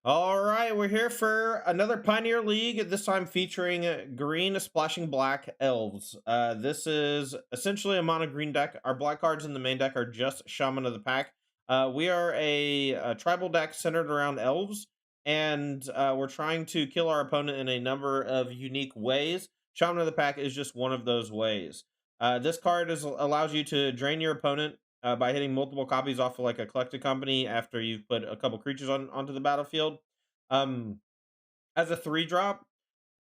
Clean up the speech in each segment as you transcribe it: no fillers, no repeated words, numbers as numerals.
All right, we're here for another Pioneer League, this time featuring green splashing black elves. This is essentially a mono green deck. Our black cards in the main deck are just Shaman of the Pack. We are a tribal deck centered around elves, and we're trying to kill our opponent in a number of unique ways. Shaman of the Pack is just one of those ways. This card allows you to drain your opponent by hitting multiple copies off of like a collected company after you've put a couple creatures onto the battlefield. Um, as a 3 drop,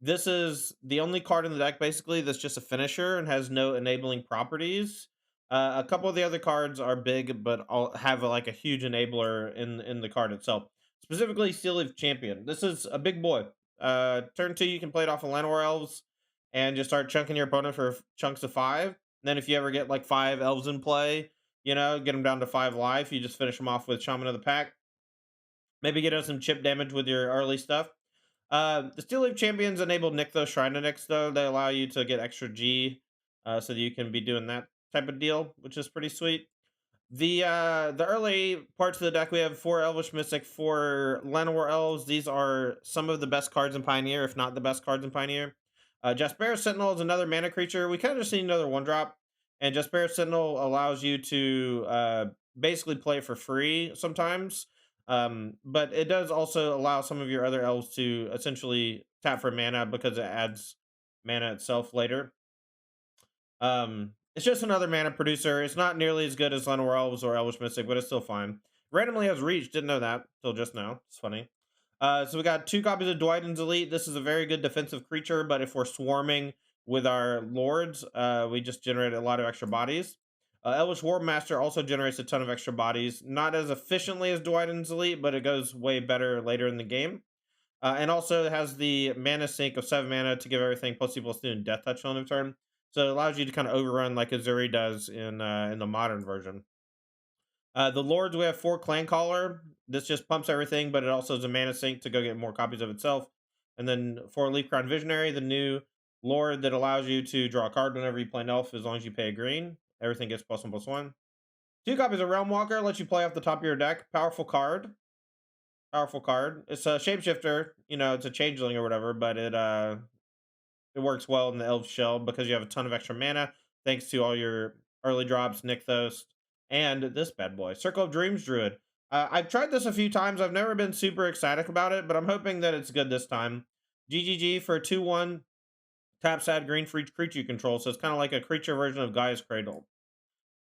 this is the only card in the deck basically that's just a finisher and has no enabling properties. A couple of the other cards are big, but all have like a huge enabler in the card itself. Specifically, Steel Leaf Champion. This is a big boy. Turn 2, you can play it off of Llanowar Elves and just start chunking your opponent for chunks of 5. And then if you ever get like 5 elves in play, get them down to 5 life. You just finish them off with Shaman of the Pack. Maybe get us some chip damage with your early stuff. The Steel Leaf Champions enable Nykthos Shrine to Nyx, though. They allow you to get extra G so that you can be doing that type of deal, which is pretty sweet. The early parts of the deck, we have 4 Elvish Mystic, 4 Llanowar Elves. These are some of the best cards in Pioneer, if not the best cards in Pioneer. Jasperis Sentinel is another mana creature. We kind of just need another 1-drop. And Jasperis Sentinel allows you to basically play it for free sometimes. But it does also allow some of your other elves to essentially tap for mana because it adds mana itself later. It's just another mana producer. It's not nearly as good as Llanowar Elves or Elvish Mystic, but it's still fine. Randomly has reach. Didn't know that till just now. It's funny. So we got 2 copies of Dwyden's Elite. This is a very good defensive creature, but if we're swarming with our lords, we just generate a lot of extra bodies. Elvish Warbmaster also generates a ton of extra bodies. Not as efficiently as Dwyden's Elite, but it goes way better later in the game. And also it has the mana sink of 7 mana to give everything +2/+2 and Death Touch on the turn. So it allows you to kind of overrun like Azuri does in the modern version. The Lords, we have 4 Clan Caller. This just pumps everything, but it also is a mana sink to go get more copies of itself. And then 4 Leaf Crown Visionary, the new Lord that allows you to draw a card whenever you play an elf as long as you pay a green. Everything gets +1/+1. 2 copies of Realm Walker, lets you play off the top of your deck. Powerful card. Powerful card. It's a shapeshifter, it's a changeling or whatever, but it works well in the elf shell because you have a ton of extra mana thanks to all your early drops, Nykthos, and this bad boy, Circle of Dreams Druid. I've tried this a few times. I've never been super ecstatic about it, but I'm hoping that it's good this time. GGG for 2/1, tap sad green for each creature you control, so it's kind of like a creature version of Gaia's Cradle.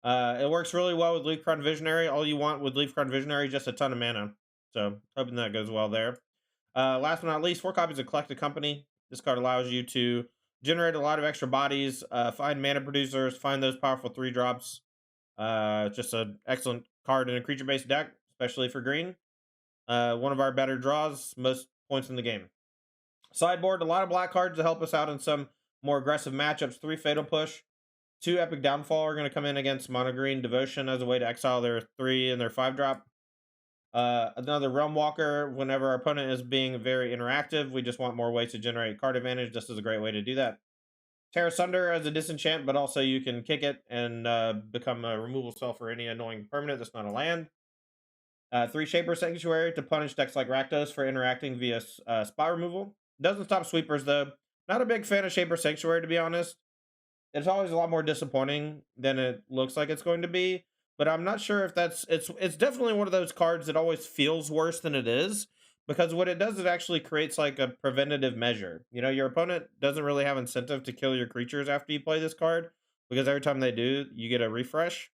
It works really well with Leaf Crown Visionary. All you want with Leaf Crown Visionary is just a ton of mana. So hoping that goes well there. Last but not least, 4 copies of Collected Company. This card allows you to generate a lot of extra bodies, find mana producers, find those powerful 3-drops. Just an excellent card in a creature-based deck, especially for green. One of our better draws, most points in the game. Sideboard, a lot of black cards to help us out in some more aggressive matchups. 3 Fatal Push, 2 Epic Downfall are going to come in against Mono Green Devotion as a way to exile their 3 and their 5-drop. Another Realm Walker, whenever our opponent is being very interactive, we just want more ways to generate card advantage. This is a great way to do that. Tear Asunder as a disenchant, but also you can kick it and become a removal spell for any annoying permanent that's not a land. 3 Shaper Sanctuary to punish decks like Rakdos for interacting via spot removal. Doesn't stop sweepers though. Not a big fan of Shaper Sanctuary, to be honest. It's always a lot more disappointing than it looks like it's going to be, but I'm not sure if it's definitely one of those cards that always feels worse than it is, because what it does, it actually creates like a preventative measure. Your opponent doesn't really have incentive to kill your creatures after you play this card, because every time they do, you get a refresh.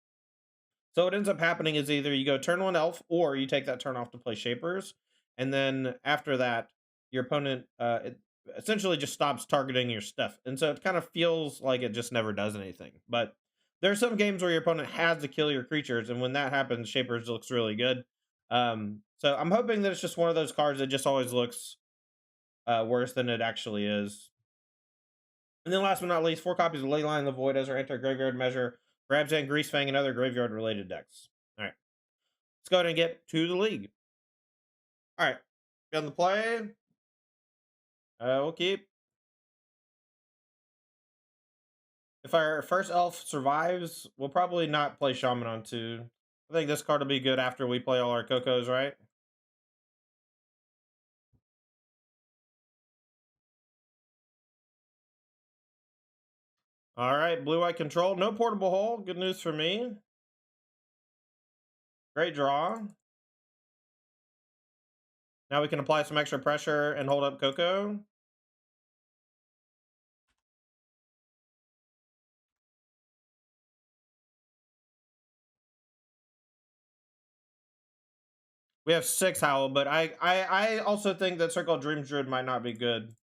So what ends up happening is either you go turn 1 elf, or you take that turn off to play Shapers, and then after that, your opponent it essentially just stops targeting your stuff, and so it kind of feels like it just never does anything. But there are some games where your opponent has to kill your creatures, and when that happens, Shapers looks really good. So I'm hoping that it's just one of those cards that just always looks worse than it actually is. And then last but not least, 4 copies of Leyline the Void as our anti-graveyard measure. Grabs and Greasefang and other graveyard-related decks. All right, let's go ahead and get to the league. All right, on the play. We'll keep. If our first elf survives, we'll probably not play Shaman on 2. I think this card will be good after we play all our Cocos, right? All right, blue-white control. No portable hole. Good news for me. Great draw. Now we can apply some extra pressure and hold up Coco. We have 6 Howl, but I also think that Circle of Dreams Druid might not be good.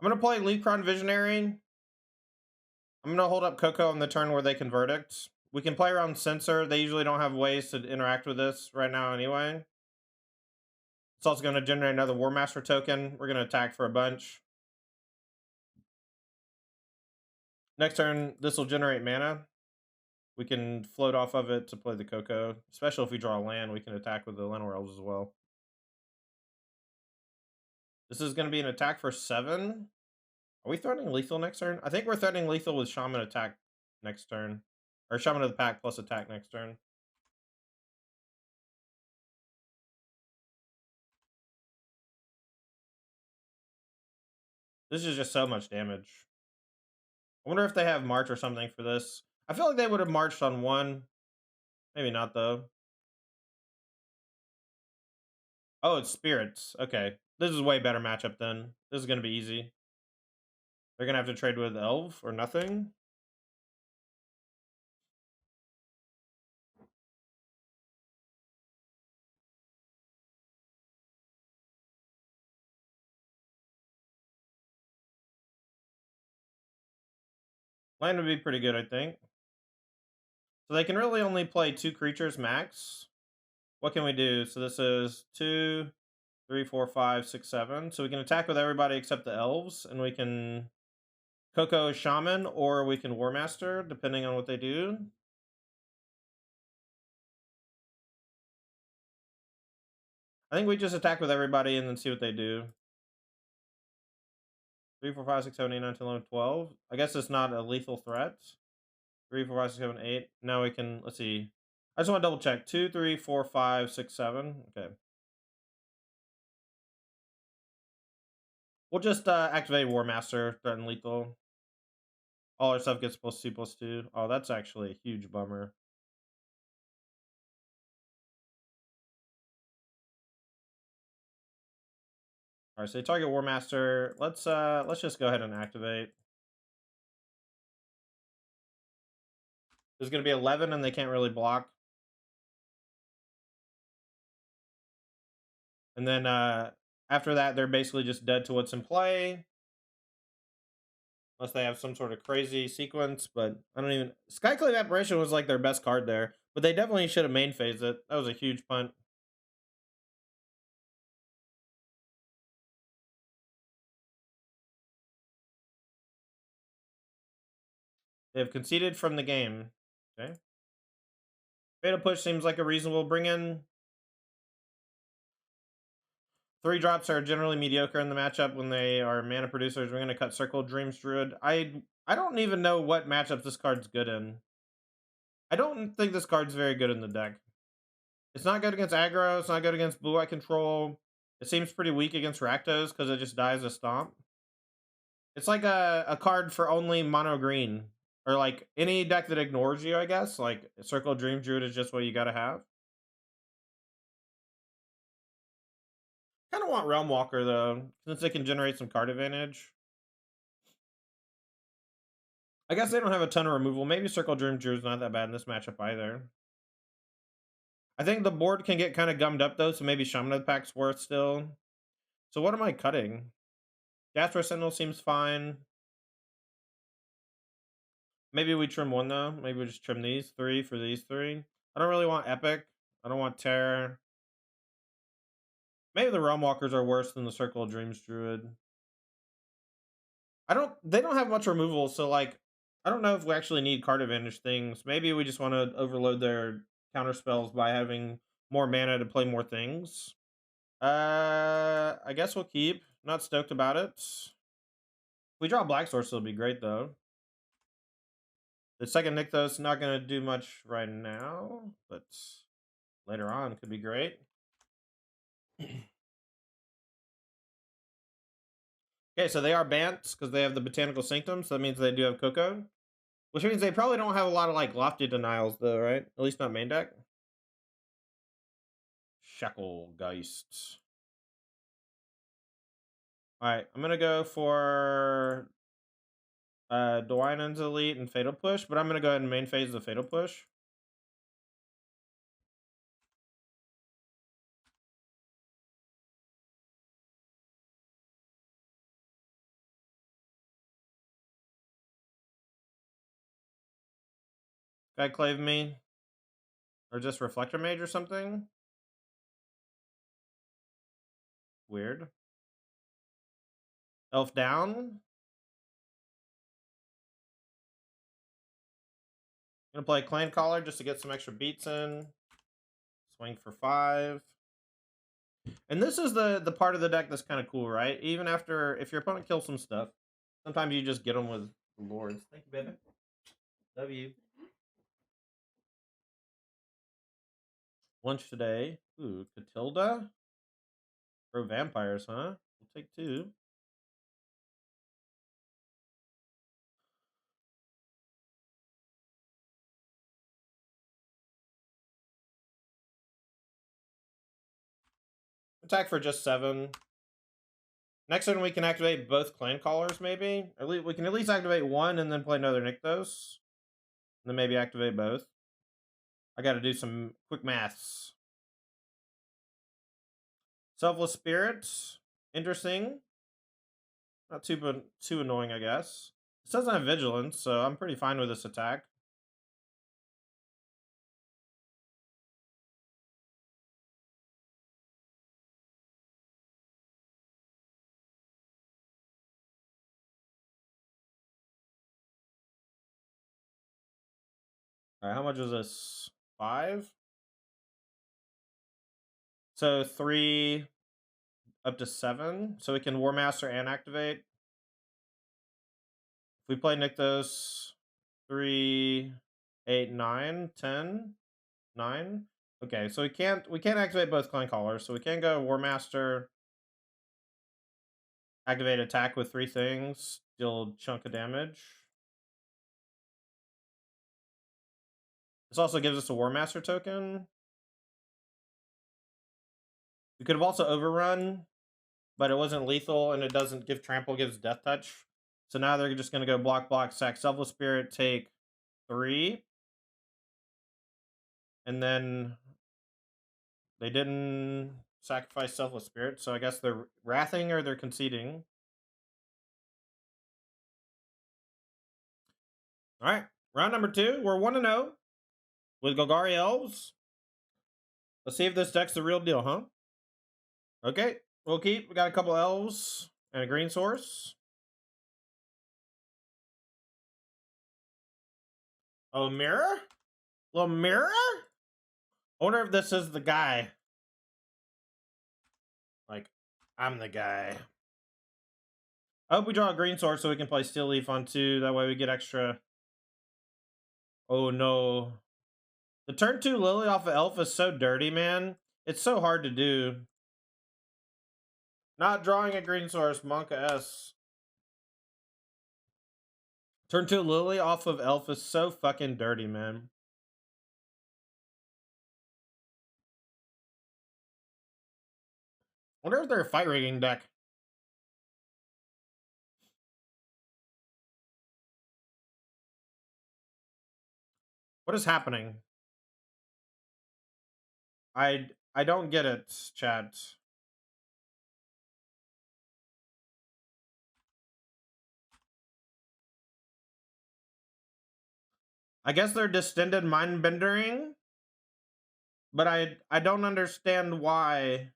I'm gonna play Leafcron Visionary. I'm gonna hold up Coco on the turn where they can Verdict. We can play around Censor. They usually don't have ways to interact with this right now anyway. It's also gonna generate another War Master token. We're gonna attack for a bunch. Next turn, this will generate mana. We can float off of it to play the Coco. Especially if we draw a land, we can attack with the Llanowar Elves as well. This is gonna be an attack for 7. Are we threatening lethal next turn? I think we're threatening lethal with Shaman attack next turn. Or Shaman of the Pack plus attack next turn. This is just so much damage. I wonder if they have March or something for this. I feel like they would have marched on 1. Maybe not, though. Oh, it's Spirits. Okay. This is a way better matchup then. This is going to be easy. They're going to have to trade with Elf or nothing. Land would be pretty good, I think. So they can really only play 2 creatures max. What can we do? So this is 2, 3, 4, 5, 6, 7. So we can attack with everybody except the Elves, and we can Coco Shaman, or we can War Master, depending on what they do. I think we just attack with everybody and then see what they do. 3, 4, 5, 6, 7, 8, 9, 10, 11, 12. I guess it's not a lethal threat. 3, 4, 5, 6, 7, 8. Now we can, let's see. I just want to double check. 2, 3, 4, 5, 6, 7. Okay. We'll just activate War Master, threaten lethal. All our stuff gets +2/+2. Oh, that's actually a huge bummer. Alright, so they target War Master. Let's just go ahead and activate. There's gonna be 11 and they can't really block. And then after that, they're basically just dead to what's in play. Unless they have some sort of crazy sequence, but I don't even... Skyclave Apparition was like their best card there, but they definitely should have main phased it. That was a huge punt. They have conceded from the game. Okay. Fatal Push seems like a reasonable bring in. 3 drops are generally mediocre in the matchup when they are mana producers. We're going to cut Circle Dreams Druid. I don't even know what matchups this card's good in. I don't think this card's very good in the deck. It's not good against aggro. It's not good against blue-eye control. It seems pretty weak against Rakdos because it just dies a stomp. It's like a card for only mono green. Or like any deck that ignores you, I guess. Like Circle Dream Druid is just what you gotta have. Kind of want Realm Walker though, since it can generate some card advantage. I guess they don't have a ton of removal. Maybe Circle Dream Druid's not that bad in this matchup either. I think the board can get kind of gummed up though, so maybe Shaman of the Pack's worth still. So what am I cutting? Jasper Sentinel seems fine. Maybe we trim 1 though. Maybe we just trim these 3 for these 3. I don't really want Epic. I don't want Terror. Maybe the Realm Walkers are worse than the Circle of Dreams Druid. They don't have much removal, so like I don't know if we actually need card advantage things. Maybe we just want to overload their counter spells by having more mana to play more things. I guess we'll keep. Not stoked about it. If we draw Black Source, it'll be great, though. The second Nykthos not going to do much right now, but later on could be great. Okay, so they are Bants because they have the Botanical Sanctum, so that means they do have Cocoa. Which means they probably don't have a lot of, like, Lofty Denials, though, right? At least not main deck. Shacklegeist. Alright, I'm going to go for Dwynen's Elite and Fatal Push, but I'm going to go ahead and main phase the Fatal Push. Guy clave me. Or just Reflector Mage or something. Weird. Elf down. Gonna play Clan Caller just to get some extra beats in. Swing for 5. And this is the part of the deck that's kind of cool, right? Even after, if your opponent kills some stuff, sometimes you just get them with the Lords. Thank you, baby. Love you. Lunch today. Ooh, Catilda. Pro Vampires, huh? We'll take 2. Attack for just 7. Next turn we can activate both Clan Callers, maybe. Or we can at least activate one and then play another Nykthos. And then maybe activate both. I gotta do some quick maths. Selfless Spirit. Interesting. Not too annoying, I guess. This doesn't have Vigilance, so I'm pretty fine with this attack. Alright, how much is this? 5? So 3 up to 7. So we can War Master and activate. If we play Nykthos, 3, 8, 9, 10, 9. Okay, so we can't activate both Clan Callers, so we can go War Master, activate attack with 3 things, deal a chunk of damage. This also gives us a War Master token. We could have also overrun, but it wasn't lethal, and it doesn't give trample, gives death touch. So now they're just going to go block, sack Selfless Spirit, take 3. And then they didn't sacrifice Selfless Spirit, so I guess they're wrathing or they're conceding. All right, round number 2. We're 1-0 with Golgari Elves. Let's see if this deck's the real deal, huh? Okay, we'll keep. We got a couple Elves and a green source. Oh, mirror? Little mirror? I wonder if this is the guy. Like, I'm the guy. I hope we draw a green source so we can play Steel Leaf on 2. That way we get extra. Oh, no. The turn 2 Lily off of Elf is so dirty, man. It's so hard to do. Not drawing a green source, Monka S. Turn 2 Lily off of Elf is so fucking dirty, man. I wonder if they're a fight rigging deck. What is happening? I don't get it, chat. I guess they're distended mind bendering, but I don't understand why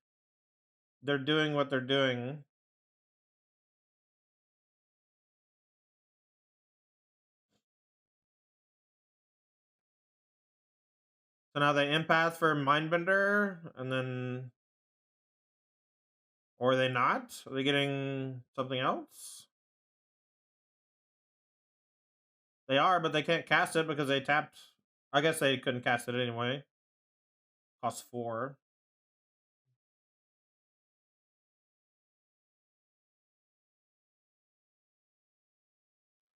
they're doing what they're doing. So now they empath for Mindbender, and then... Or are they not? Are they getting something else? They are, but they can't cast it because they tapped. I guess they couldn't cast it anyway. Cost 4.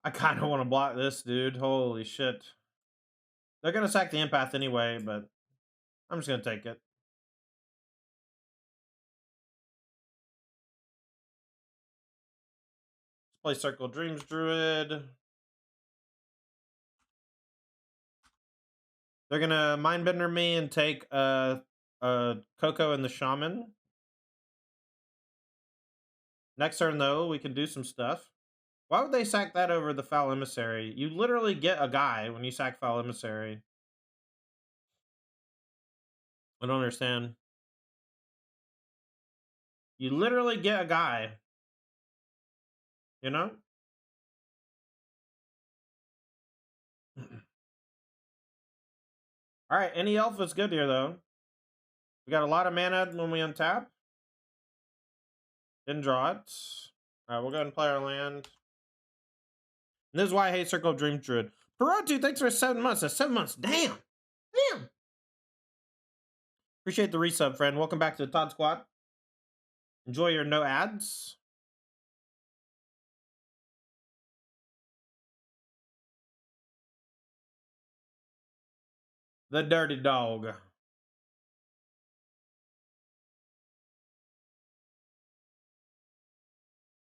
I kind of want to block this, dude. Holy shit. They're going to sack the empath anyway, but I'm just going to take it. Let's play Circle Dreams Druid. They're going to Mindbender me and take Coco and the Shaman. Next turn, though, we can do some stuff. Why would they sack that over the Foul Emissary? You literally get a guy when you sack Foul Emissary. I don't understand. You literally get a guy. You know? Alright, any elf is good here, though. We got a lot of mana when we untap. Didn't draw it. Alright, we'll go ahead and play our land. And this is why I hate Circle of Dream Druid. Perotu, thanks for 7 months. That's 7 months. Damn! Damn! Appreciate the resub, friend. Welcome back to the Todd Squad. Enjoy your no ads. The Dirty Dog.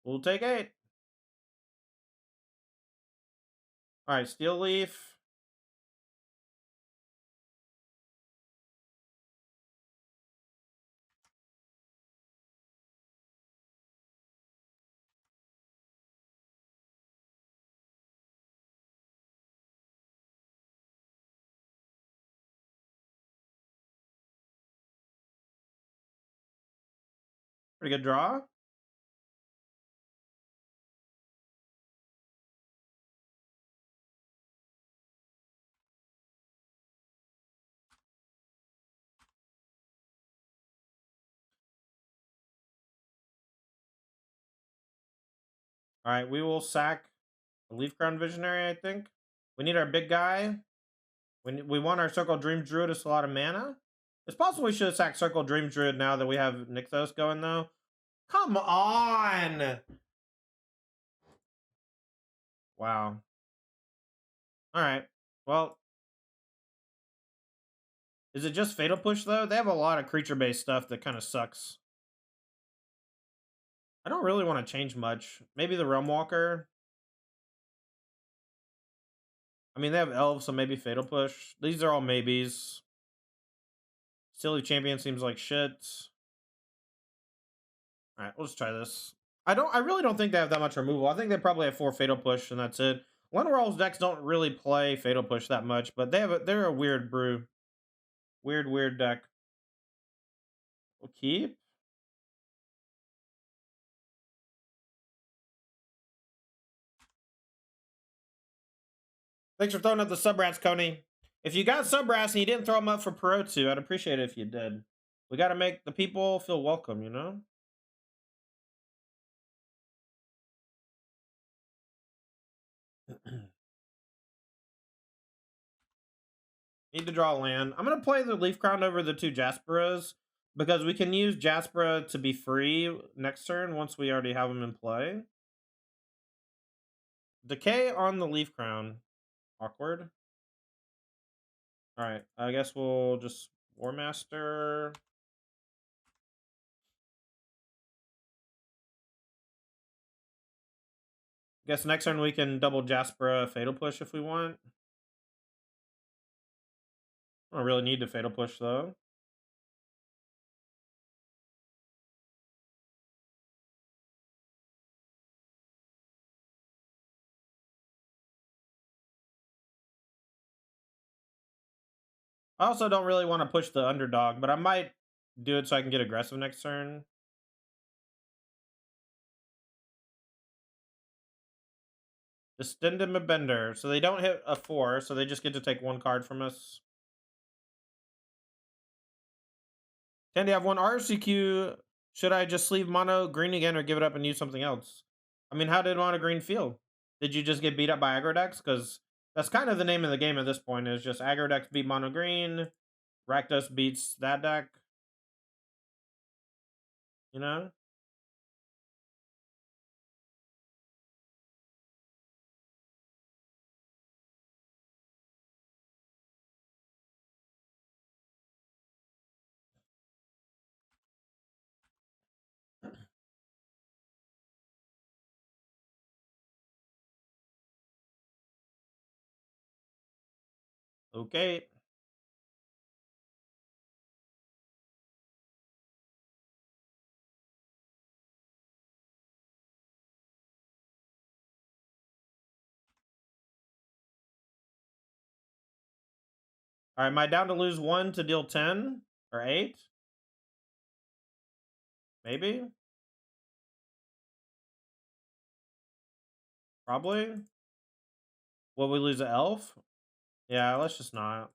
We'll take 8. Alright, Steel Leaf. Pretty good draw. Alright, we will sack a Leaf Crown Visionary, I think. We need our big guy. We want our Circle Dream Druid. It's a lot of mana. It's possible we should have sacked Circle Dream Druid now that we have Nykthos going, though. Come on! Wow. Alright. Well. Is it just Fatal Push, though? They have a lot of creature-based stuff that kind of sucks. I don't really want to change much. Maybe the Realm Walker. I mean, they have Elves, so maybe Fatal Push. These are all maybes. Silly Champion seems like shit. Alright, we'll just try this. I really don't think they have that much removal. I think they probably have 4 Fatal Push, and that's it. Llanowar's decks don't really play Fatal Push that much, but they're a weird brew. Weird deck. We'll keep. Thanks for throwing up the Subrats, Coney. If you got Subrats and you didn't throw them up for Perotu, I'd appreciate it if you did. We got to make the people feel welcome, you know? Need to draw land. I'm going to play the Leaf Crown over the 2 Jasperas because we can use Jaspera to be free next turn once we already have them in play. Decay on the Leaf Crown. Awkward. Alright, I guess we'll just War Master. Guess next turn we can double Jaspera Fatal Push if we want. I don't really need to Fatal Push, though. I also don't really want to push the underdog, but I might do it so I can get aggressive next turn. Distended Bender. So they don't hit a 4, so they just get to take 1 card from us. Candy, I have 1 RCQ. Should I just leave mono green again or give it up and use something else? I mean, how did mono green feel? Did you just get beat up by aggro decks? Because That's kind of the name of the game at this point, is just aggro decks beat mono green, Rakdos beats that deck. You know? Okay. All right, am I down to lose 1 to deal 10 or 8? Maybe? Probably? Will we lose an elf? Yeah, let's just not.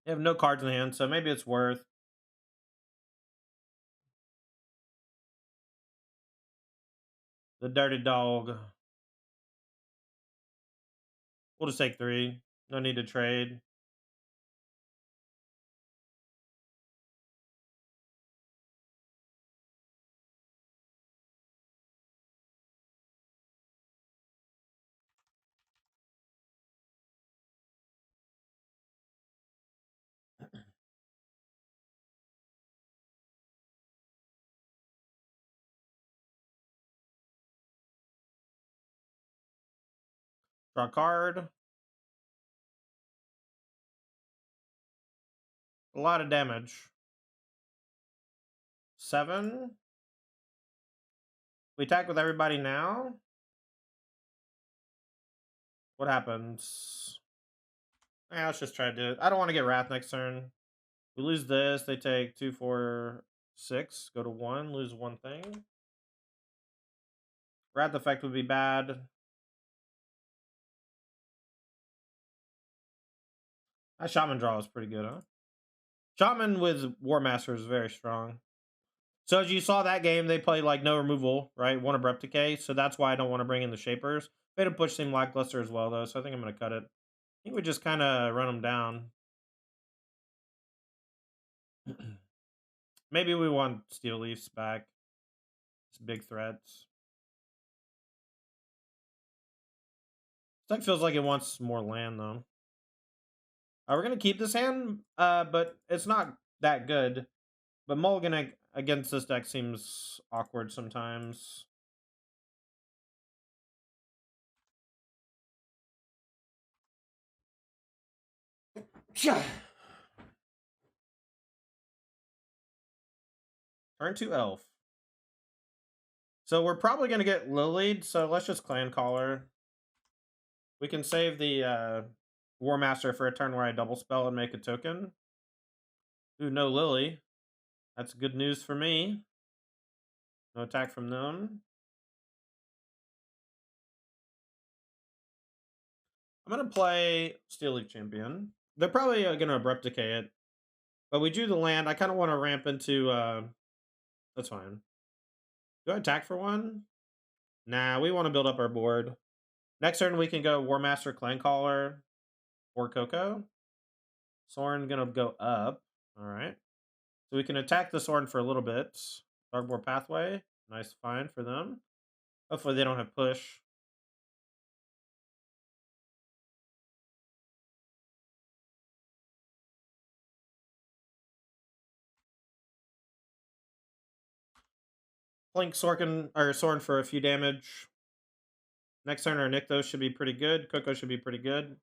They have no cards in hand, so maybe it's worth. The dirty dog. We'll just take 3. No need to trade. Draw a card. A lot of damage. 7. We attack with everybody now. What happens? Yeah, let's just try to do it. I don't want to get Wrath next turn. We lose this. They take 2, 4, 6. Go to 1. Lose 1 thing. Wrath effect would be bad. That Shaman draw is pretty good, huh? Shaman with War Master is very strong. So as you saw that game, they play like no removal, right? 1 Abrupt Decay. So that's why I don't want to bring in the Shapers. Beta Push seemed lackluster as well, though. So I think I'm going to cut it. I think we just kind of run them down. Maybe we want Steel Leafs back. It's big threats. This deck feels like it wants more land, though. We're going to keep this hand, but it's not that good. But mulligan against this deck seems awkward sometimes. Turn 2 Elf. So we're probably going to get Lilied, so let's just Clan Caller. We can save the War Master for a turn where I double spell and make a token. Ooh, no Lily. That's good news for me. No attack from them. I'm going to play Steel Leaf Champion. They're probably going to Abrupt Decay it. But we drew the land. I kind of want to ramp into... that's fine. Do I attack for 1? Nah, we want to build up our board. Next turn, we can go War Master, Clan Caller, or Coco. Sorin going to go up. All right. So we can attack the Sorin for a little bit. Darkboard Pathway. Nice find for them. Hopefully they don't have push. Blink Sorin for a few damage. Next turn, our Nykthos should be pretty good. Coco should be pretty good.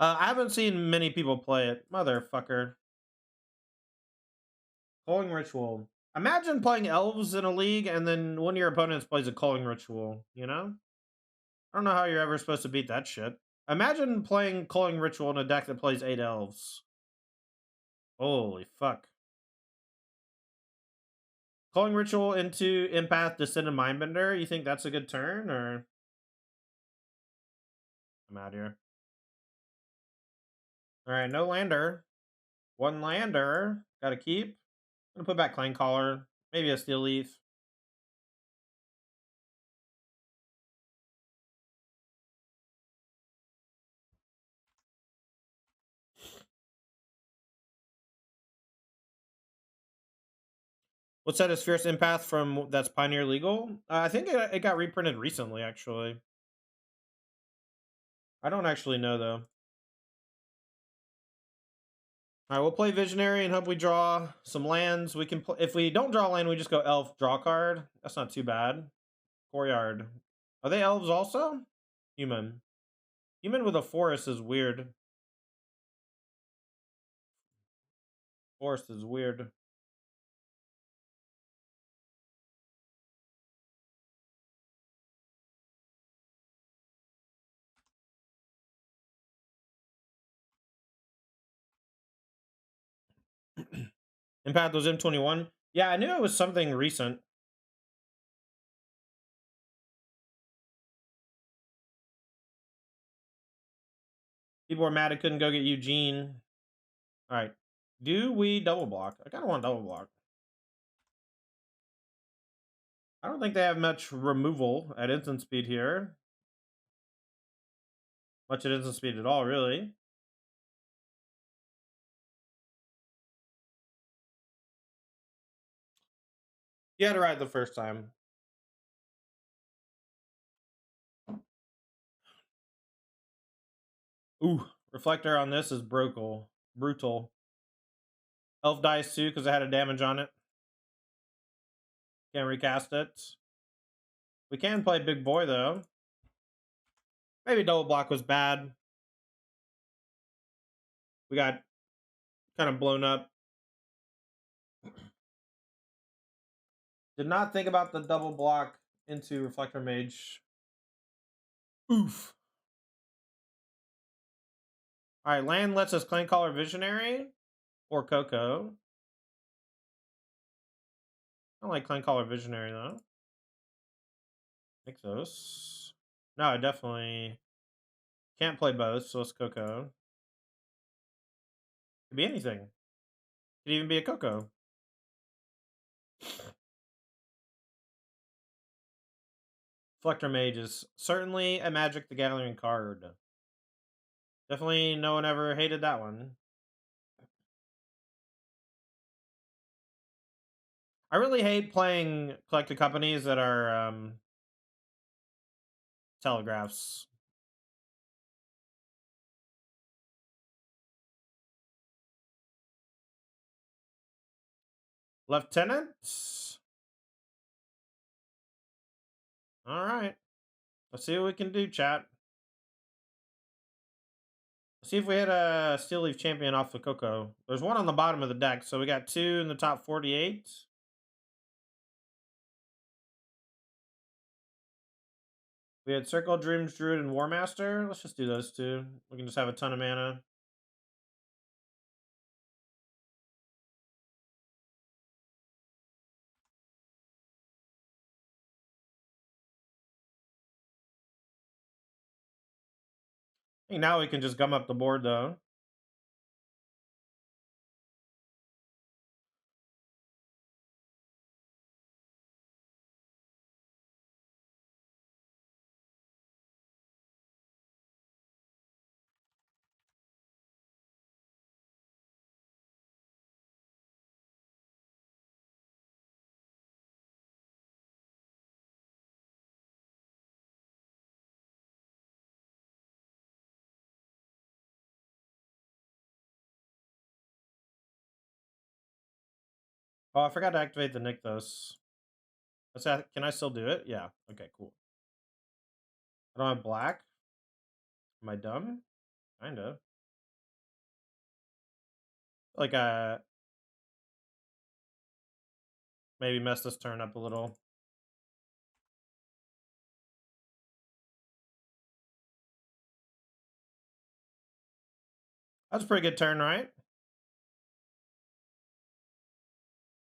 I haven't seen many people play it. Motherfucker. Culling Ritual. Imagine playing Elves in a league and then one of your opponents plays a Culling Ritual, you know? I don't know how you're ever supposed to beat that shit. Imagine playing Culling Ritual in a deck that plays 8 Elves. Holy fuck. Culling Ritual into Empath, Descendant Mindbender. You think that's a good turn, or? I'm out here. All right, no lander. One lander. Got to keep. I'm gonna put back Clan Collar. Maybe a Steel Leaf. What's that? Is Fierce Empath from that's Pioneer Legal? I think it got reprinted recently, actually. I don't actually know though. All right, we'll play Visionary and hope we draw some lands. We can if we don't draw land, we just go Elf, draw card. That's not too bad. Courtyard. Are they elves also? Human. Human with a forest is weird. Forest is weird. Impact was M21. Yeah, I knew it was something recent. People were mad I couldn't go get Eugene. All right. Do we double block? I kind of want double block. I don't think they have much removal at instant speed here. Much at instant speed at all, really. You had to ride the first time. Ooh, reflector on this is brutal. Elf dice too because it had a damage on it. Can't recast it. We can play big boy though. Maybe double block was bad. We got kind of blown up. Did not think about the double block into Reflector Mage. Oof. All right, land lets us Clan Caller Visionary or Coco. I don't like Clan Caller Visionary though. Nixos. No, I definitely can't play both, so it's Coco. Could be anything. Could even be a Coco. Reflector Mage is certainly a Magic the Gathering card. Definitely no one ever hated that one. I really hate playing collected companies that are telegraphs. Lieutenants. All right. Let's see what we can do, chat. Let's see if we hit a Steel Leaf Champion off the Coco. There's one on the bottom of the deck, so we got two in the top 48. We had Circle, Dreams, Druid, and War Master. Let's just do those two. We can just have a ton of mana. I think now we can just gum up the board, though. Oh, I forgot to activate the Nykthos. Can I still do it? Yeah. Okay, cool. I don't have black. Am I dumb? Kinda. Like, maybe mess this turn up a little. That's a pretty good turn, right?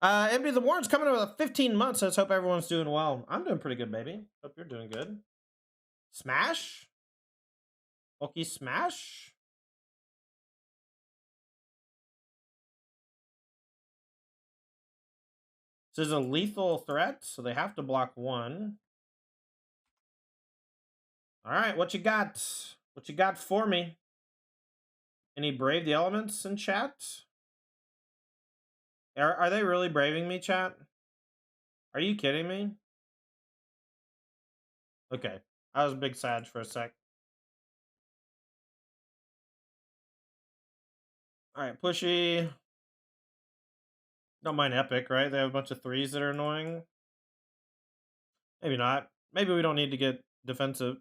Empty the Warren's coming with 15 months. Let's hope everyone's doing well. I'm doing pretty good, baby. Hope you're doing good. Smash? Bulky Smash? This is a lethal threat, so they have to block 1. All right, what you got? What you got for me? Any Brave the Elements in chat? Are they really braving me, chat? Are you kidding me? Okay, I was big sad for a sec. All right, pushy. Don't mind Epic, right? They have a bunch of 3s that are annoying. Maybe not. Maybe we don't need to get defensive.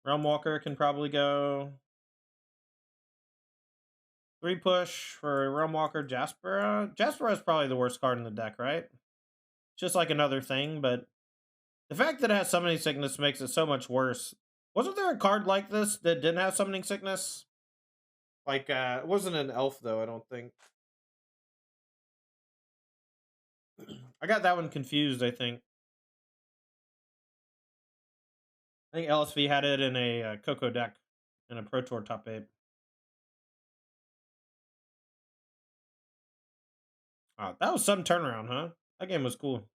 Realm Walker can probably go. 3 push for Realm Walker. Jaspera. Jaspera is probably the worst card in the deck, right? Just like another thing, but the fact that it has Summoning Sickness makes it so much worse. Wasn't there a card like this that didn't have Summoning Sickness? Like, it wasn't an elf, though, I don't think. I got that one confused, I think. I think LSV had it in a Coco deck in a Pro Tour top 8. Oh, that was some turnaround, huh? That game was cool.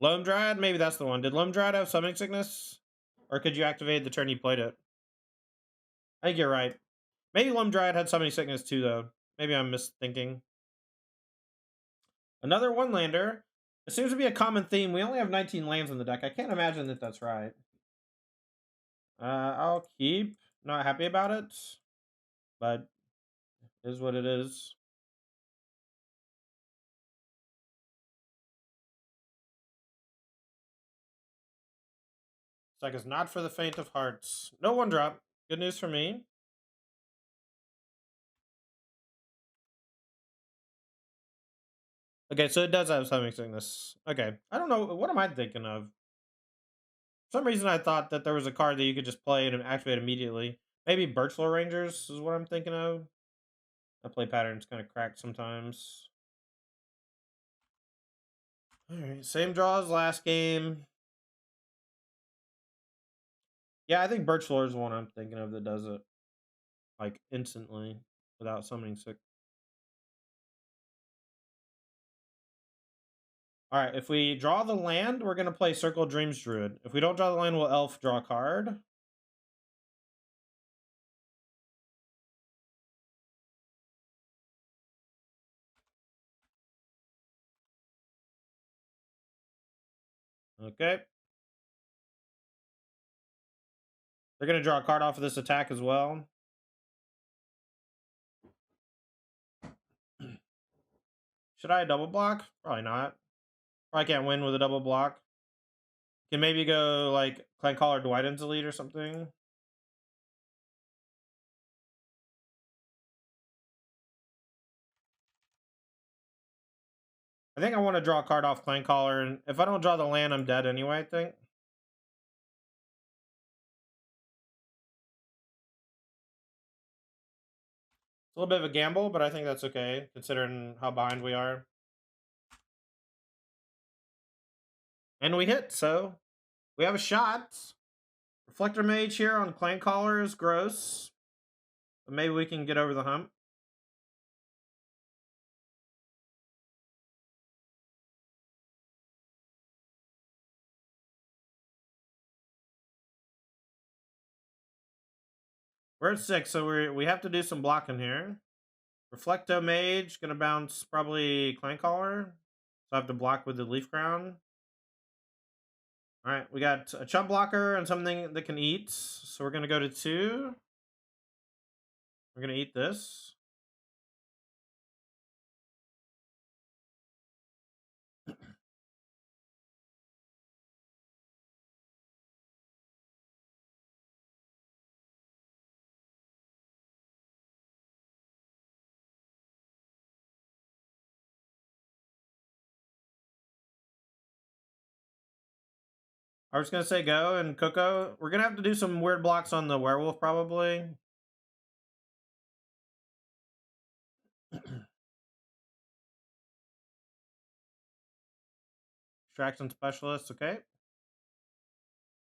Loam Dryad, maybe that's the one. Did Loam Dryad have Summoning Sickness? Or could you activate the turn you played it? I think you're right. Maybe Loam Dryad had Summoning Sickness too, though. Maybe I'm misthinking. Another 1-lander. It seems to be a common theme. We only have 19 lands in the deck. I can't imagine that that's right. I'll keep. Not happy about it, but it is what it is. It's like it's not for the faint of hearts. No 1-drop. Good news for me. Okay, so it does have Summoning Sickness. Okay. I don't know. What am I thinking of? For some reason, I thought that there was a card that you could just play and activate immediately. Maybe Birchlow Rangers is what I'm thinking of. That play pattern's kind of cracked sometimes. Alright, same draw as last game. Yeah, I think Birchlore is the one I'm thinking of that does it. Like, instantly. Without summoning sick. Alright, if we draw the land, we're going to play Circle of Dreams Druid. If we don't draw the land, we'll Elf draw a card. Okay. They're going to draw a card off of this attack as well. Should I double block? Probably not. Probably can't win with a double block. Can maybe go like Clancaller Dwighton's Elite or something. I think I want to draw a card off Clancaller, and if I don't draw the land, I'm dead anyway, I think. It's a little bit of a gamble, but I think that's okay, considering how behind we are. And we hit, so we have a shot. Reflector Mage here on Clancaller is gross. But maybe we can get over the hump. We're at 6, so we have to do some blocking here. Reflecto Mage, gonna bounce probably Clancaller. So I have to block with the Leaf Crown. Alright, we got a chump blocker and something that can eat. So we're gonna go to 2. We're gonna eat this. I was gonna say go and Coco. We're gonna have to do some weird blocks on the werewolf probably. Extraction specialist, okay.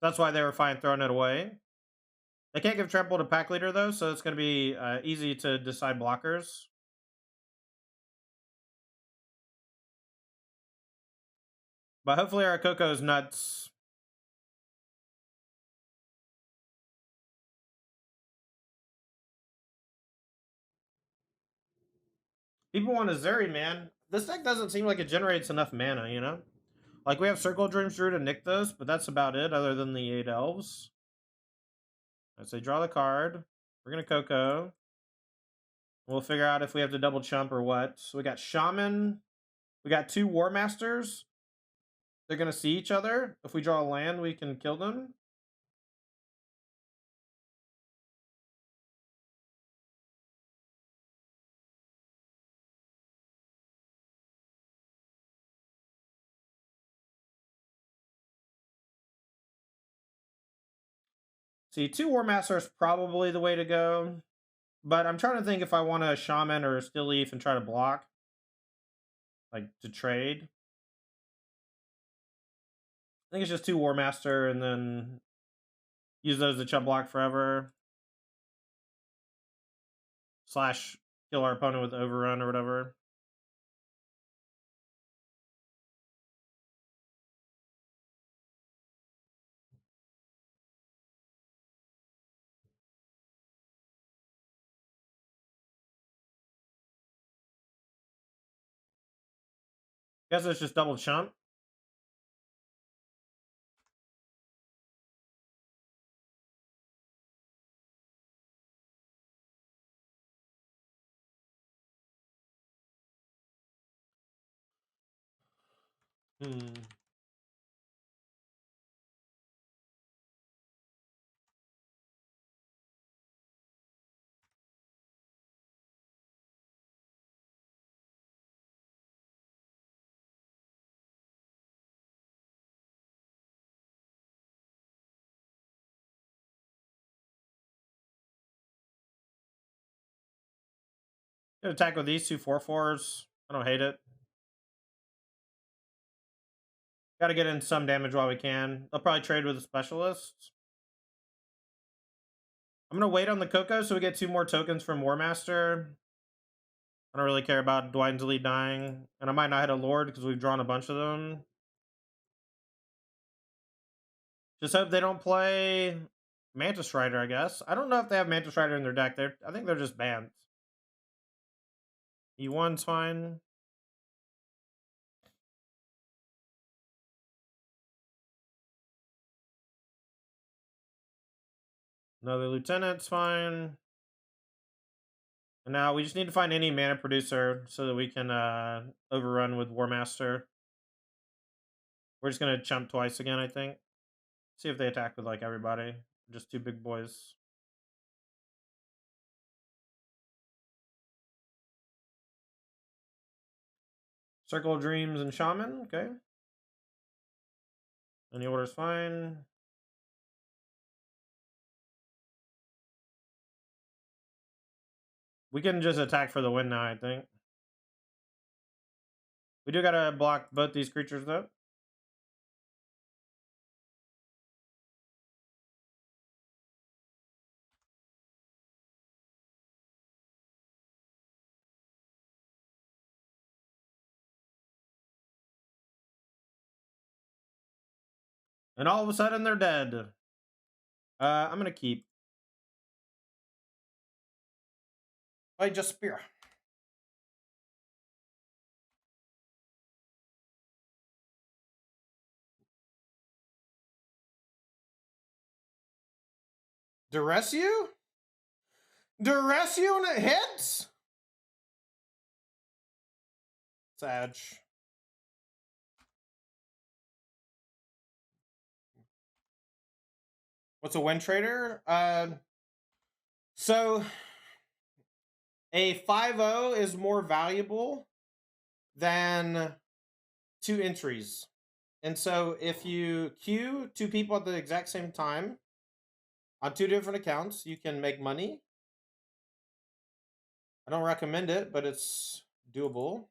That's why they were fine throwing it away. They can't give trample to pack leader though, so it's gonna be easy to decide blockers. But hopefully our Coco's nuts. People want a Zeri, man. This deck doesn't seem like it generates enough mana, you know? Like, we have Circle of Dreams Drew to nick this, but that's about it, other than the 8 Elves. Let's say draw the card. We're gonna Coco. We'll figure out if we have to double chump or what. So we got Shaman. We got 2 War Masters. They're gonna see each other. If we draw a land, we can kill them. See, 2 War Masters probably the way to go. But I'm trying to think if I want a Shaman or a Still Leaf and try to block. Like, to trade. I think it's just 2 War Master and then use those to chump block forever. Slash kill our opponent with Overrun or whatever. Guess it's just double chump. Gonna attack with these 2 4/4s. I don't hate it. Gotta get in some damage while we can. They'll probably trade with the specialists. I'm gonna wait on the Coco so we get 2 more tokens from War Master. I don't really care about Dwyn's Elite dying. And I might not hit a Lord because we've drawn a bunch of them. Just hope they don't play Mantis Rider, I guess. I don't know if they have Mantis Rider in their deck. I think they're just banned. E1's fine. Another Lieutenant's fine. And now we just need to find any mana producer so that we can overrun with War Master. We're just gonna chump twice again, I think. See if they attack with like everybody. Just 2 big boys. Circle of Dreams and Shaman, okay. Any order's fine. We can just attack for the win now, I think. We do gotta block both these creatures though. And all of a sudden they're dead. I'm gonna keep. I just spear. Duress you? Duress you and it hits? Sag. What's a win trader? So a 5-0 is more valuable than 2 entries. And so if you queue 2 people at the exact same time on 2 different accounts, you can make money. I don't recommend it, but it's doable.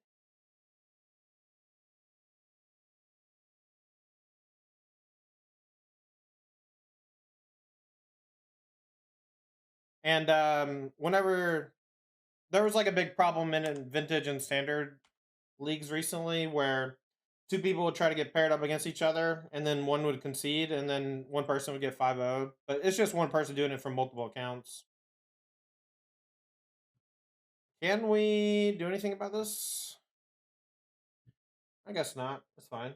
And whenever there was like a big problem in vintage and standard leagues recently where two people would try to get paired up against each other, and then one would concede, and then one person would get 5-0. But it's just one person doing it from multiple accounts. Can we do anything about this? I guess not. That's fine.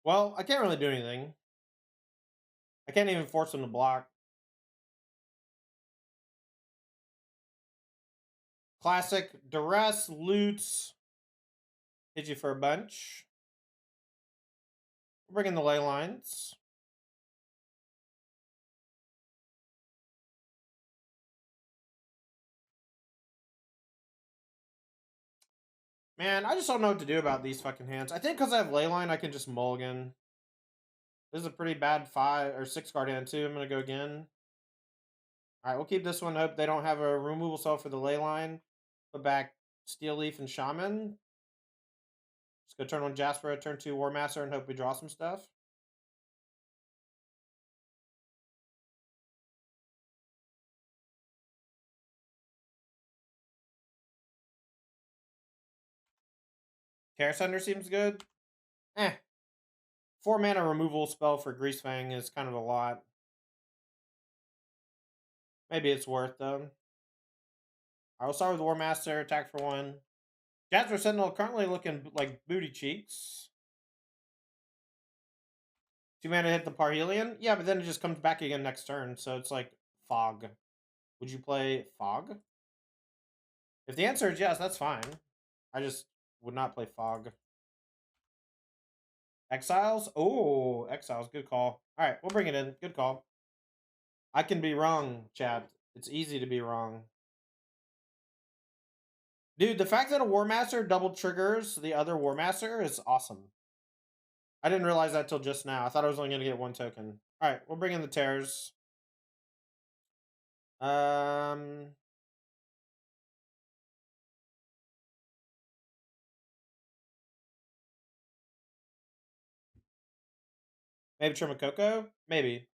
Well, I can't really do anything. I can't even force them to block. Classic duress, loots, hit you for a bunch. We're bringing the ley lines. Man, I just don't know what to do about these fucking hands. I think because I have leyline, I can just mulligan. This is a pretty bad 5 or 6 card hand too. I'm gonna go again. All right, we'll keep this one. Hope they don't have a removal spell for the leyline. Put back Steel Leaf and Shaman. Just go turn 1 Jasper, turn 2 War Master, and hope we draw some stuff. Care Sunder seems good. 4 mana removal spell for Greasefang is kind of a lot. Maybe it's worth though. I will start with War Master, attack for 1. Jasper Sentinel currently looking like booty cheeks. 2 mana hit the Parhelion? Yeah, but then it just comes back again next turn, so it's like Fog. Would you play Fog? If the answer is yes, that's fine. I just would not play Fog. Exiles? Oh, Exiles, good call. Alright, we'll bring it in. Good call. I can be wrong, chat. It's easy to be wrong. Dude, the fact that a War Master double triggers the other War Master is awesome. I didn't realize that till just now. I thought I was only going to get 1 token. Alright, we'll bring in the Tears. Maybe trim a Coco? Maybe.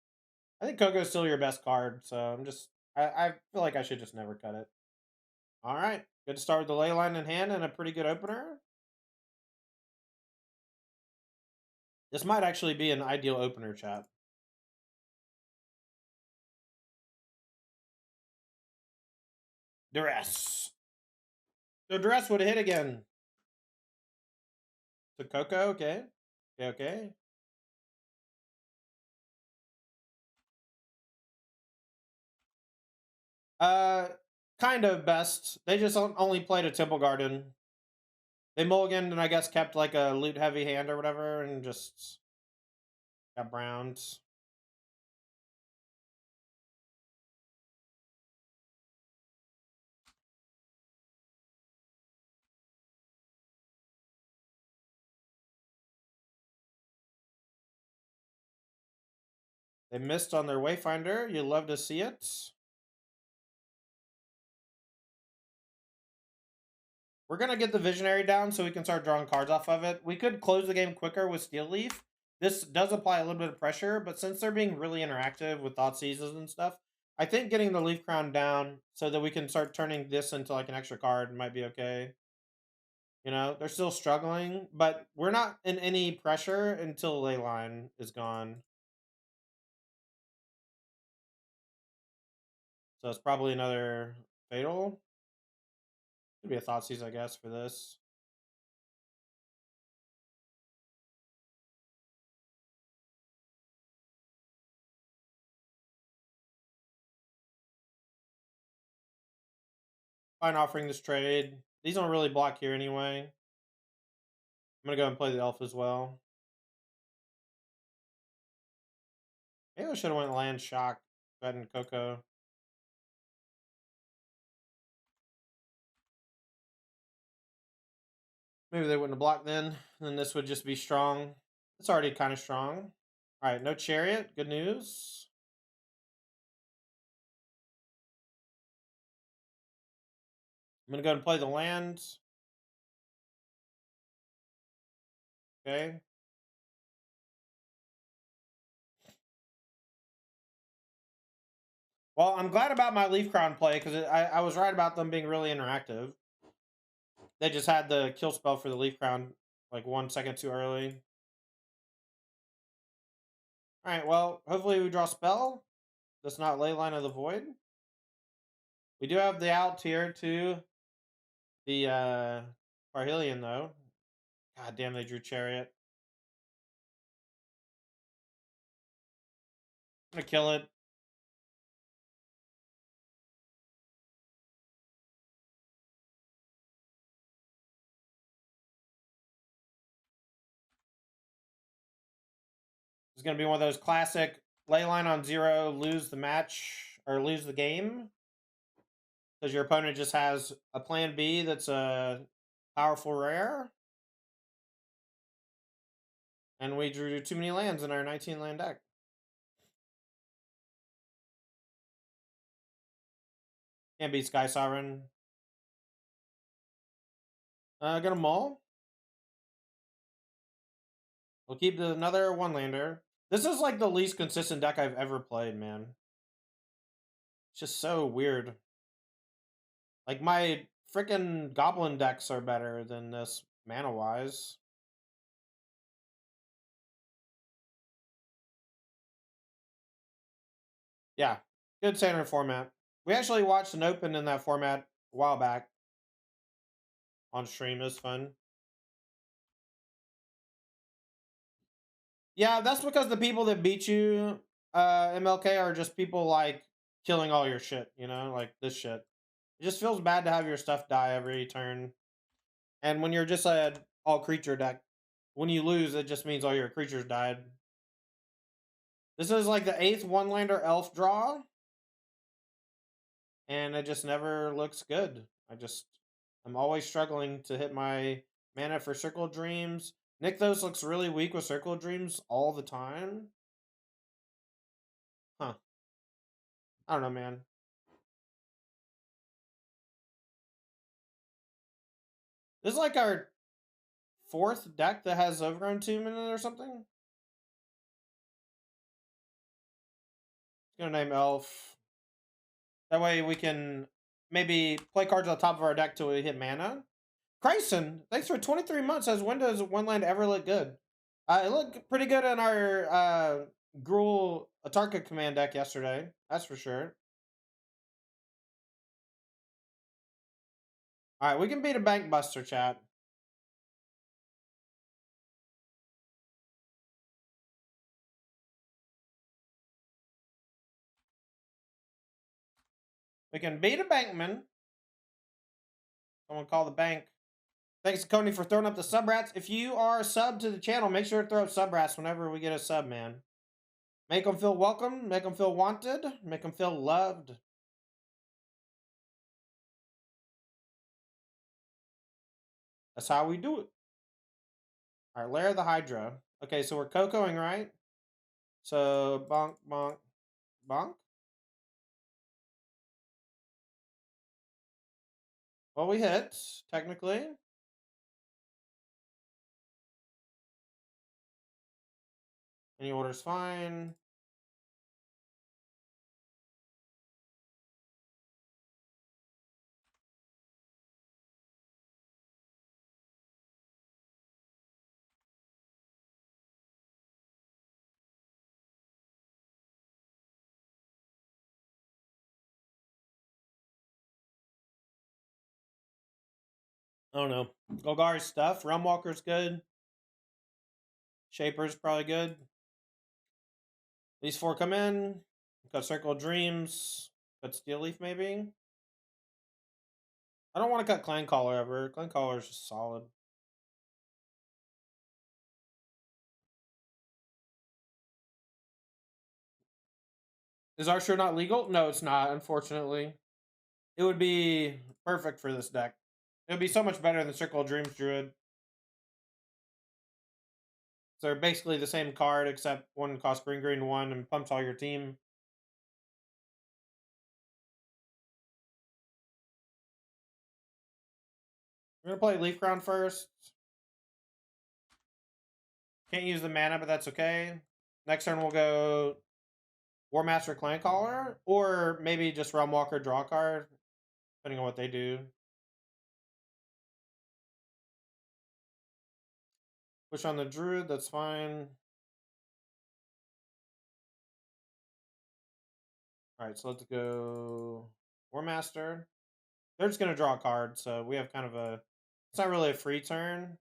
I think Coco's still your best card, so I feel like I should just never cut it. Alright, good to start with the ley line in hand and a pretty good opener. This might actually be an ideal opener, chat. Duress. The Duress would have hit again. To Coco, okay. Okay. Kind of best. They just only played a Temple Garden. They mulliganed and I guess kept like a loot heavy hand or whatever and just got browns. They missed on their Wayfinder. You love to see it. We're going to get the Visionary down so we can start drawing cards off of it. We could close the game quicker with Steel Leaf. This does apply a little bit of pressure, but since they're being really interactive with Thought Seizes and stuff, I think getting the Leaf Crown down so that we can start turning this into like an extra card might be okay. You know, they're still struggling, but we're not in any pressure until Leyline is gone. So it's probably another Fatal. Could be a Thoughtseize, I guess, for this. Fine offering this trade. These don't really block here anyway. I'm going to go and play the Elf as well. Maybe I should have went Land Shock. Go ahead and Coco. Maybe they wouldn't have blocked then. Then this would just be strong. It's already kind of strong. All right, no Chariot. Good news. I'm gonna go and play the land. Okay. Well, I'm glad about my Leaf Crown play because I was right about them being really interactive. They just had the kill spell for the Leaf Crown like 1 second too early. All right, well, hopefully we draw spell. That's not Leyline of the Void. We do have the out tier to the Parhelion though. God damn, they drew Chariot. I'm gonna kill it. It's gonna be one of those classic Leyline on 0, lose the match or lose the game. Because your opponent just has a plan B that's a powerful rare. And we drew too many lands in our 19 land deck. Can't beat Sky Sovereign. Gonna mull. We'll keep another one lander. This is like the least consistent deck I've ever played, man. It's just so weird. Like my freaking goblin decks are better than this mana wise. Yeah, good standard format. We actually watched an open in that format a while back on stream. It was fun. Yeah, that's because the people that beat you, MLK, are just people like killing all your shit, you know, like this shit. It just feels bad to have your stuff die every turn. And when you're just a all creature deck, when you lose, it just means all your creatures died. This is like the 8th one-lander elf draw. And it just never looks good. I'm always struggling to hit my mana for Circle Dreams. Nykthos looks really weak with Circle Dreams all the time. Huh. I don't know, man. This is like our 4th deck that has Overgrown Tomb in it or something. Gonna name Elf. That way we can maybe play cards on the top of our deck till we hit mana. Chryson, thanks for 23 months. As when does one land ever look good? It looked pretty good in our Gruul Atarka command deck yesterday. That's for sure. All right, we can beat a Bank Buster, chat. We can beat a Bankman. Someone call the bank. Thanks, Coney, for throwing up the sub rats. If you are sub to the channel, make sure to throw up sub rats whenever we get a sub, man. Make them feel welcome. Make them feel wanted. Make them feel loved. That's how we do it. All right, Lair of the Hydra. Okay, so we're Cocoing, right? So, bonk, bonk, bonk. Well, we hit, technically. Any order's fine. I don't know. Golgari's stuff. Realmwalker's good. Shaper's probably good. These 4 come in. Got Circle of Dreams. Got Steel Leaf, maybe. I don't want to cut Clan Caller ever. Clan Caller is just solid. Is our show not legal? No, it's not, unfortunately. It would be perfect for this deck. It would be so much better than Circle of Dreams Druid. So they're basically the same card, except one costs green, green, one, and pumps all your team. We're gonna play Leaf Crown first. Can't use the mana, but that's okay. Next turn we'll go War Master Clan Caller, or maybe just Realm Walker draw card, depending on what they do. Push on the Druid, that's fine. Alright, so let's go War Master. They're just gonna draw a card, so we have kind of a... It's not really a free turn.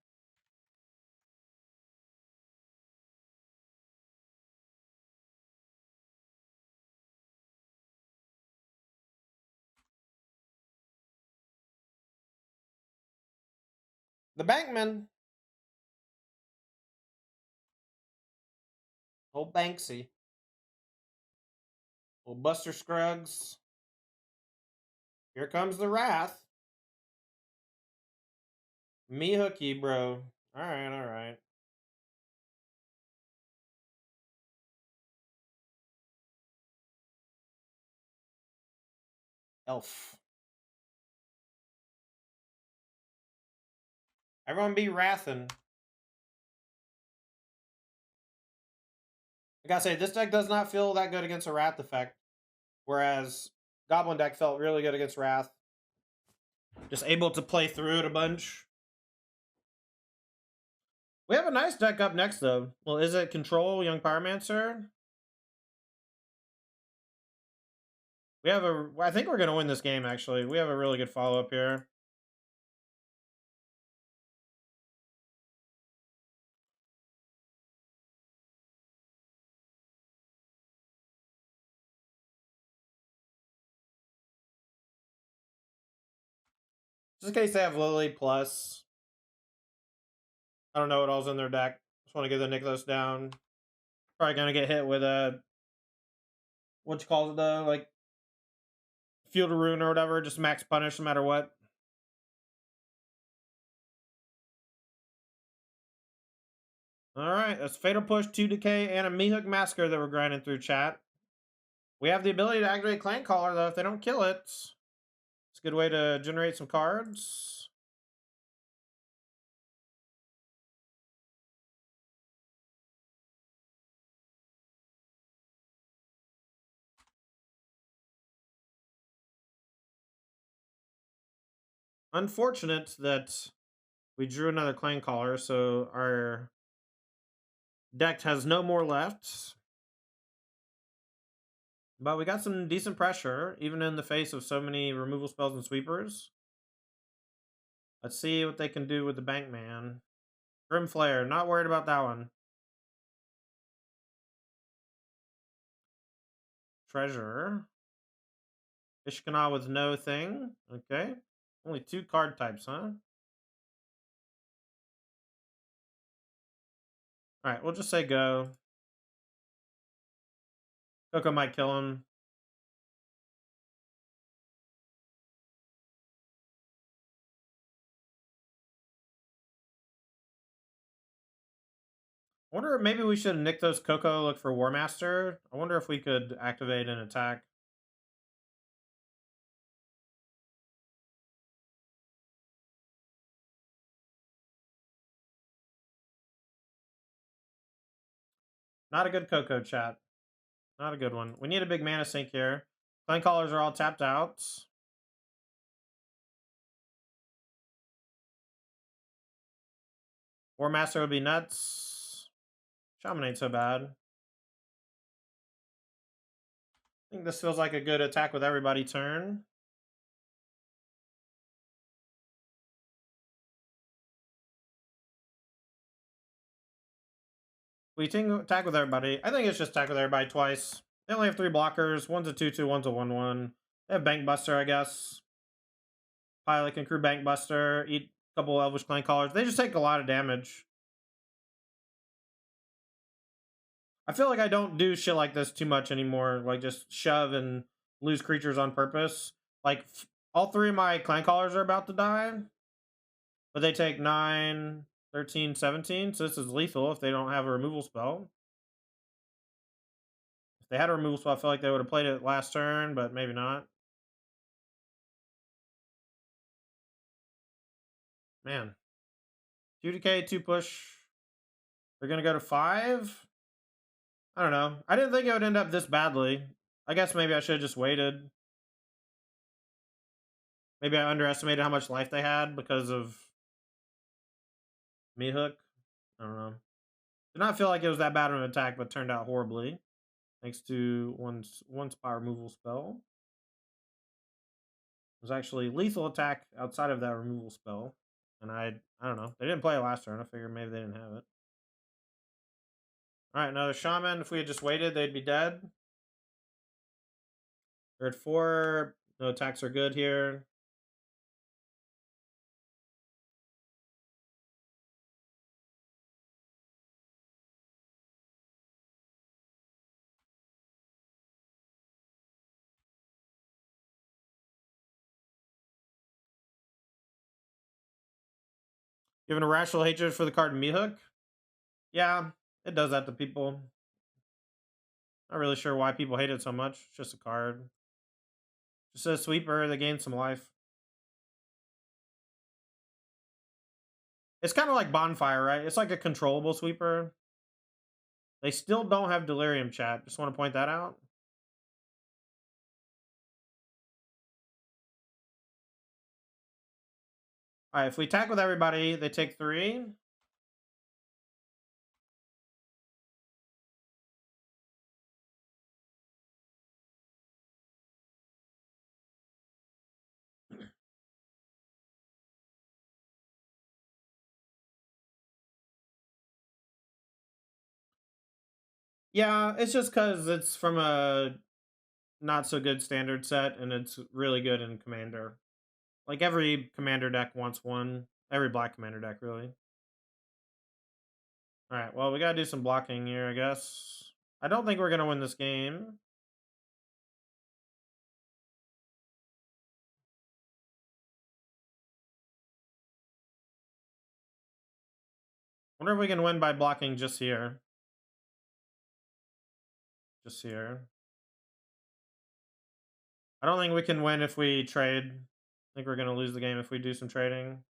The Bankman. Old Banksy. Old Buster Scruggs. Here comes the Wrath. Me hooky, bro. Alright, alright. Elf. Everyone be wrathin'. I gotta say, this deck does not feel that good against a Wrath effect. Whereas Goblin deck felt really good against Wrath. Just able to play through it a bunch. We have a nice deck up next, though. Well, is it Control, Young Pyromancer? We have a... I think we're going to win this game, actually. We have a really good follow-up here. Just in case they have Lily plus. I don't know what all's in their deck. Just want to get the Nicholas down. Probably going to get hit with a... What you call it, though? Like, Field of Ruin or whatever. Just max punish no matter what. Alright, that's Fatal Push, 2 Decay, and a Mehook Massacre that we're grinding through, chat. We have the ability to activate Clan Caller, though, if they don't kill it. It's a good way to generate some cards. Unfortunate that we drew another Clan Caller, so our deck has no more left. But we got some decent pressure, even in the face of so many removal spells and sweepers. Let's see what they can do with the Bankman. Grim Flare, not worried about that one. Treasurer. Ishkana with no thing. Okay. Only 2 card types, huh? Alright, we'll just say go. Coco might kill him. I wonder if maybe we should nick those Coco, look for War Master. I wonder if we could activate an attack. Not a good Coco, chat. Not a good one. We need a big mana sink here. Clan Callers are all tapped out. War Master would be nuts. Shaman ain't so bad. I think this feels like a good attack with everybody turn. We attack with everybody. I think it's just attack with everybody twice. They only have 3 blockers. One's a 2/2, one's a 1/1. They have Bank Buster, I guess. Pilot can crew Bank Buster, eat a couple Elvish Clan Callers. They just take a lot of damage. I feel like I don't do shit like this too much anymore. Like, just shove and lose creatures on purpose. Like, all 3 of my Clan Callers are about to die. But they take 9, 13, 17. So this is lethal if they don't have a removal spell. If they had a removal spell, I feel like they would have played it last turn, but maybe not. Man. 2 decay, 2 push. They're going to go to 5. I don't know. I didn't think it would end up this badly. I guess maybe I should have just waited. Maybe I underestimated how much life they had because of me hook. I don't know. Did not feel like it was that bad of an attack, but turned out horribly. Thanks to one spot removal spell. It was actually lethal attack outside of that removal spell. And I don't know. They didn't play it last turn. I figured maybe they didn't have it. Alright, another shaman. If we had just waited, they'd be dead. They're at 4. No attacks are good here. You have an irrational hatred for the card Mehook? Yeah, it does that to people. Not really sure why people hate it so much. It's just a card. Just a sweeper that gains some life. It's kind of like Bonfire, right? It's like a controllable sweeper. They still don't have Delirium, chat. Just want to point that out. Alright, if we attack with everybody, they take 3. Yeah, it's just because it's from a not so good standard set, and it's really good in Commander. Like every Commander deck wants one. Every black Commander deck, really. Alright, well, we gotta do some blocking here, I guess. I don't think we're gonna win this game. Wonder if we can win by blocking just here. Just here. I don't think we can win if we trade. I think we're gonna lose the game if we do some trading.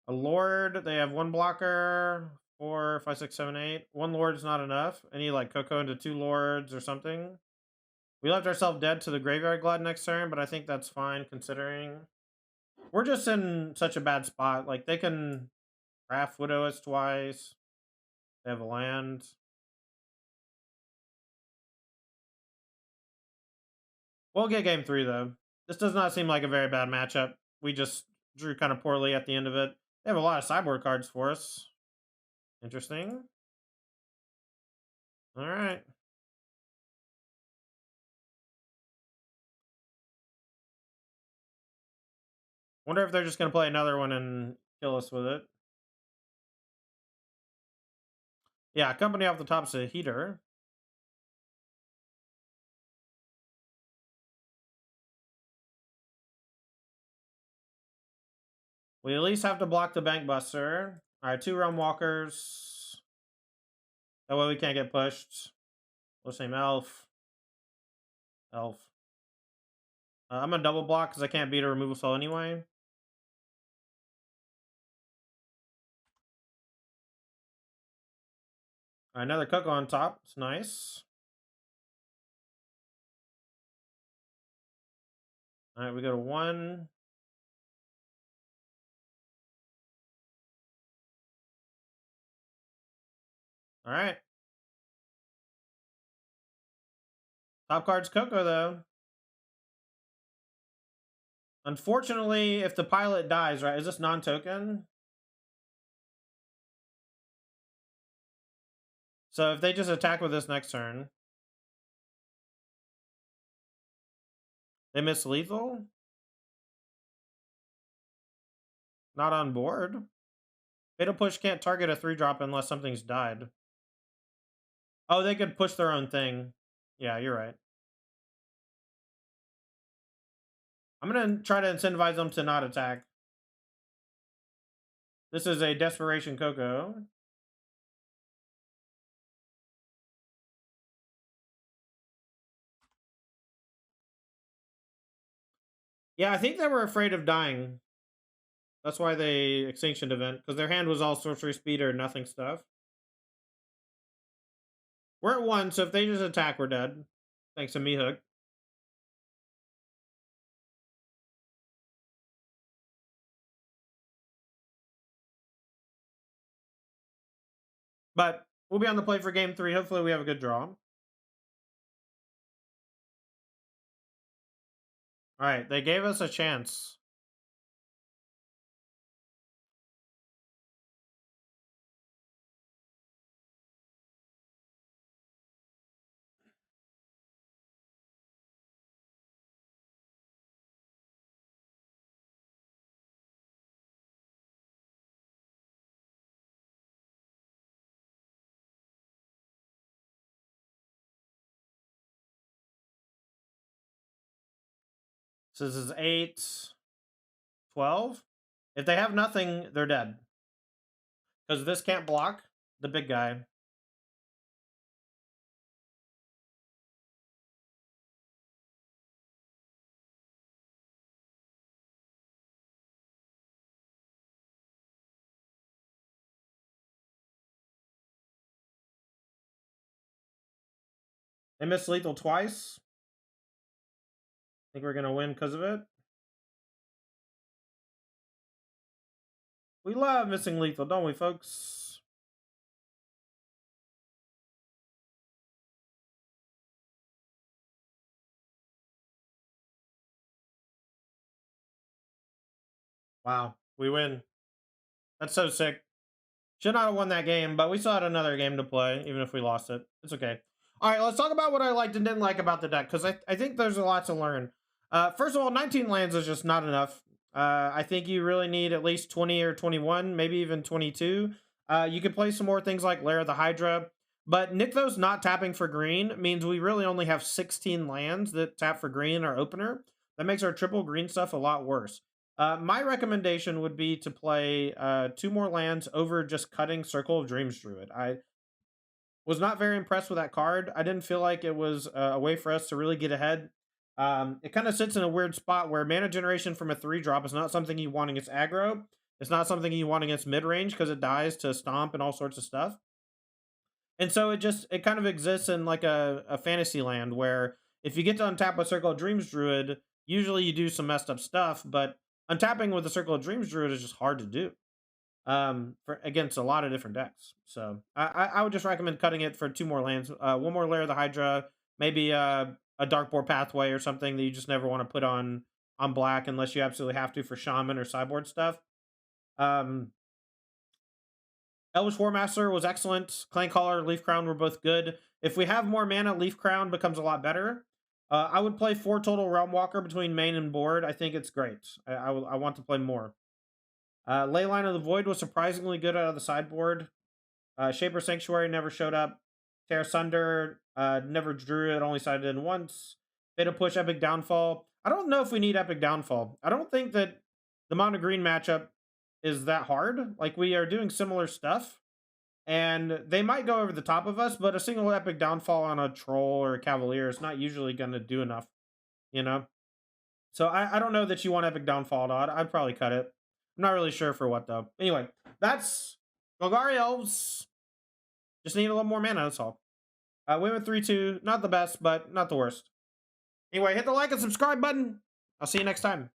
A Lord, they have 1 blocker. 4, 5, 6, 7, 8. 1 Lord is not enough. I need like Coco into 2 Lords or something. We left ourselves dead to the Graveyard Glide next turn, but I think that's fine considering we're just in such a bad spot. Like they can craft Widow us twice. They have a land. We'll get game 3 though. This does not seem like a very bad matchup. We just drew kind of poorly at the end of it. They have a lot of sideboard cards for us. Interesting. All right. Wonder if they're just going to play another one and kill us with it. Yeah, company off the top's a heater. We at least have to block the Bank Buster. All right, 2 Realm Walkers. That way we can't get pushed. What's name? Elf. Elf. I'm gonna double block because I can't beat a removal spell anyway. All right, another Coco on top. It's nice. All right, we go to 1. All right. Top card's Coco, though. Unfortunately, if the pilot dies, right? Is this non-token? So if they just attack with this next turn, they miss lethal? Not on board? Fatal Push can't target a 3-drop unless something's died. Oh, they could push their own thing. Yeah, you're right. I'm gonna try to incentivize them to not attack. This is a Desperation Coco. Yeah, I think they were afraid of dying. That's why they Extinction Event, because their hand was all Sorcery Speed or nothing stuff. We're at 1, so if they just attack, we're dead. Thanks to me hook. But we'll be on the play for game 3. Hopefully we have a good draw. Alright, they gave us a chance. So this is 8, 12. If they have nothing, they're dead. Because this can't block the big guy. They missed lethal twice. I think we're going to win because of it. We love missing lethal, don't we, folks? Wow, we win. That's so sick. Should not have won that game, but we still had another game to play, even if we lost it. It's okay. All right, let's talk about what I liked and didn't like about the deck, because I think there's a lot to learn. First of all, 19 lands is just not enough. I think you really need at least 20 or 21, maybe even 22. You can play some more things like Lair of the Hydra, but Nykthos not tapping for green means we really only have 16 lands that tap for green in our opener. That makes our triple green stuff a lot worse. My recommendation would be to play 2 more lands over just cutting Circle of Dreams Druid. I was not very impressed with that card. I didn't feel like it was a way for us to really get ahead. It kind of sits in a weird spot where mana generation from a 3-drop is not something you want against aggro. It's not something you want against mid-range because it dies to stomp and all sorts of stuff. And so it kind of exists in like a fantasy land where if you get to untap a Circle of Dreams Druid, usually you do some messed up stuff, but untapping with the Circle of Dreams Druid is just hard to do for against a lot of different decks. So I would just recommend cutting it for 2 more lands. 1 more Lair of the Hydra, maybe a Darkboard Pathway or something that you just never want to put on black unless you absolutely have to for Shaman or sideboard stuff. Elvish Warmaster was excellent. Clan Caller, Leaf Crown were both good. If we have more mana, Leaf Crown becomes a lot better. I would play 4 total Realm Walker between main and board. I think it's great. I want to play more. Leyline of the Void was surprisingly good out of the sideboard. Shaper Sanctuary never showed up. Terra Sunder never drew it, only sided in once. Beta Push, Epic Downfall. I don't know if we need Epic Downfall. I don't think that the mono green matchup is that hard. Like, we are doing similar stuff, and they might go over the top of us, but a single Epic Downfall on a Troll or a Cavalier is not usually going to do enough, you know? So I don't know that you want Epic Downfall. I'd probably cut it. I'm not really sure for what, though. Anyway, that's Golgari Elves. Just need a little more mana, that's all. We went 3-2. Not the best, but not the worst. Anyway, hit the like and subscribe button. I'll see you next time.